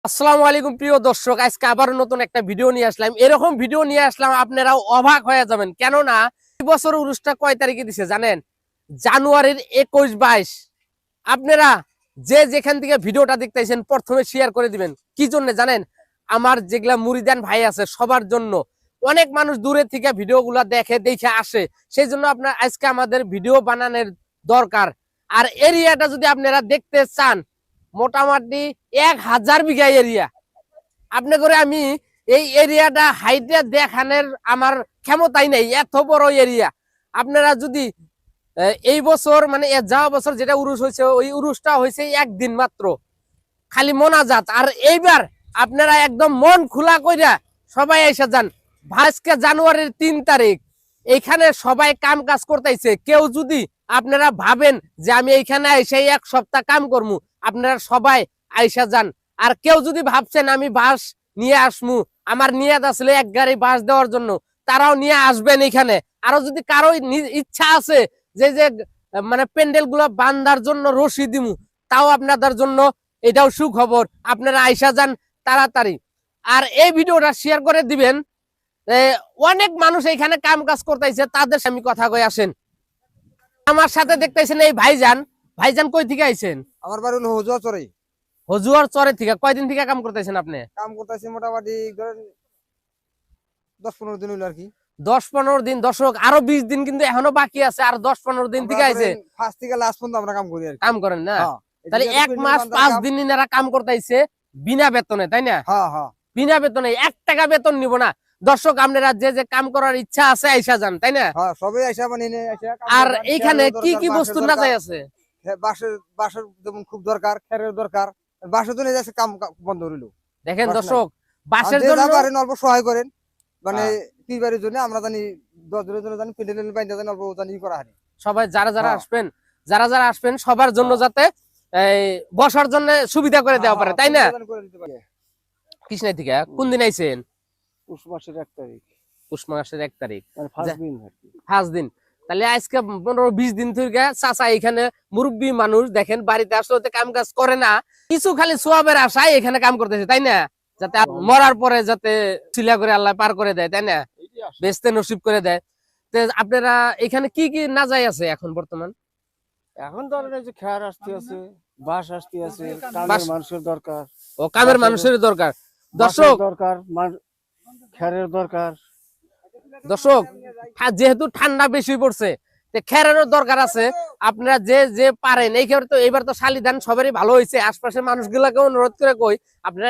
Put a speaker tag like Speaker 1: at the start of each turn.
Speaker 1: আসসালামু আলাইকুম প্রিয় দর্শক, আজকে আবার নতুন একটা ভিডিও নিয়ে আসলাম। এরকম ভিডিও নিয়ে আসলাম আপনারাও অবাক হয়ে যাবেন। কেননা এই বছর উরুসটা কয় তারিখে দিছে জানেন? জানুয়ারির 21-22। আপনারা যে যেখান থেকে ভিডিওটা দেখতেছেন প্রথমে শেয়ার করে দিবেন। কি জন্য জানেন? আমার যেগুলা মুরিদান ভাই আছে সবার জন্য। অনেক মানুষ দূরে থেকে ভিডিওগুলো দেখে আসে, সেই জন্য আপনার আজকে আমাদের ভিডিও বানানোর দরকার। আর এরিয়াটা যদি আপনারা দেখতে চান, মোটামুটি 1000 বিঘা এরিয়া। আপনি করে আমি এই এরিয়াটা হাইটে দেখানোর আমার ক্ষমতাই নেই, এত বড় এরিয়া। আপনারা যদি এই বছর মানে যাওয়া বছর যেটা উরুস হয়েছে, ওই উরুসটা হয়েছে একদিন মাত্র, খালি মোনাজাত। আর এইবার আপনারা একদম মন খোলা কইরা সবাই এসে যান। আজকে জানুয়ারির 3 তারিখ, এইখানে সবাই কাম কাজ করতেছে। কেউ যদি আপনারা ভাবেন যে আমি এইখানে এসে এক সপ্তাহ কাম করবো, আপনারা সবাই আইসা যান। আর কেউ যদি ভাবছেন আমি বাঁশ নিয়ে আসমু, আমার নিয়াত আসলে এক গাড়ি বাঁশ দেওয়ার জন্য, তারাও নিয়ে আসবেন এখানে। আরো যদি কারো ইচ্ছা আছে যে যে মানে প্যান্ডেল গুলা বান্ধার জন্য রশি দিমু, তাও আপনাদের জন্য এটাও সুখবর। আপনারা আইসা যান তাড়াতাড়ি। আর এই ভিডিওটা শেয়ার করে দিবেন। অনেক মানুষ এখানে কাম কাজ করতেছে, তাদের আমি কথা কই আসেন। আমার সাথে দেখতেছেন এই ভাইজান। ভাইজান কই থেকে আইছেন?
Speaker 2: আমার বাড়ি হলো হজুয়া চরে।
Speaker 1: হজুয়ার চরে থেকে। কয়দিন থেকে কাম করতেছেন আপনি?
Speaker 2: কাম করতেছি মোটামুটি ধরেন 10-15 দিন হইলো আর কি।
Speaker 1: 10-15 দিন। দর্শক, আরো 20 দিন কিন্তু এখনো বাকি আছে। আর 10-15 দিন থেকে আইছে
Speaker 2: ফার্স্ট থেকে লাস্ট পর্যন্ত আমরা কাম করি আর কি।
Speaker 1: কাম করেন না?
Speaker 2: হ্যাঁ,
Speaker 1: তাহলে 1 মাস 5 দিন এরা কাম করতেছে বিনা বেতনে, তাই না?
Speaker 2: হ্যাঁ হ্যাঁ,
Speaker 1: বিনা বেতনে 1 টাকা বেতন নিব না। দর্শক, আপনারা যে যে কাম করার ইচ্ছা আছে আইসা যান, তাই না?
Speaker 2: হ্যাঁ সবাই আইসা মানে এনে আইসা কাম
Speaker 1: আর
Speaker 2: করবেন।
Speaker 1: এইখানে
Speaker 2: খেয়ারের
Speaker 1: কি
Speaker 2: দরকার,
Speaker 1: কি
Speaker 2: বাঁশের
Speaker 1: বস্তু না
Speaker 2: দরকার।
Speaker 1: যাই আছে?
Speaker 2: হ্যাঁ, বাঁশের যেমন খুব দরকার, খেরের দরকার। বাঁশের জন্য যাচ্ছে কাম বন্ধ হইলো।
Speaker 1: দেখেন
Speaker 2: বাঁশ নাই।
Speaker 1: দর্শক, বাঁশের
Speaker 2: আর যে
Speaker 1: জন্য
Speaker 2: যা পারেন অল্প সহায় করেন। মানে
Speaker 1: হ্যাঁ।
Speaker 2: টিবারের জন্য আমরা জানি 10 দিনের জন্য জানি পেন্ডেল বাইন্দা জানি অল্প জানি করা হয়।
Speaker 1: সবাই যারা যারা
Speaker 2: হ্যাঁ।
Speaker 1: আসবেন, যারা যারা আসবেন সবার জন্য
Speaker 2: হ্যাঁ।
Speaker 1: যাতে এই বসার জন্য সুবিধা করে দেওয়া পারে, তাই না?
Speaker 2: করে দিতে পারি।
Speaker 1: কৃষ্ণাই থেকে কোন দিন আইছেন?
Speaker 2: পৌষ মাসের 1 তারিখ।
Speaker 1: পুষ মাসের 1 তারিখ,
Speaker 2: মানে ফার্স্ট দিন আর কি।
Speaker 1: 5 দিন। তাহলে আজকে 15-20 দিন থেকে চাচা এখানে মুরব্বী মানুষ, দেখেন বাড়িতে আসলে কাম কাজ করে না, কিছু খালি সোয়াবের আশায় এখানে কাম করতেছে, তাই না? যাতে মরার পরে যাতে চিলা করে আল্লাহ পার করে দেয়, তাই না? বেচতে নসিব করে দেয়। তো আপনারা এখানে কি কি না যাই আছে এখন বর্তমান?
Speaker 2: এখন ধরেন এই যে খেয়ার আসতে আছে, বাঁশ আসতে আছে, কামের
Speaker 1: বাঁশ-
Speaker 2: মানুষের দরকার,
Speaker 1: ও কামের মানুষের দরকার। দর্শক
Speaker 2: দরকার, খেয়ারের দরকার।
Speaker 1: দর্শক, যেহেতু ঠান্ডা বেশি পড়ছে, খেরেরও দরকার আছে। আপনারা যে যে পারেন, এই ক্ষেত্রে তো এবার তো শালি ধান সবারই ভালো হয়েছে। আশপাশের মানুষগুলাকে অনুরোধ করে কই, আপনারা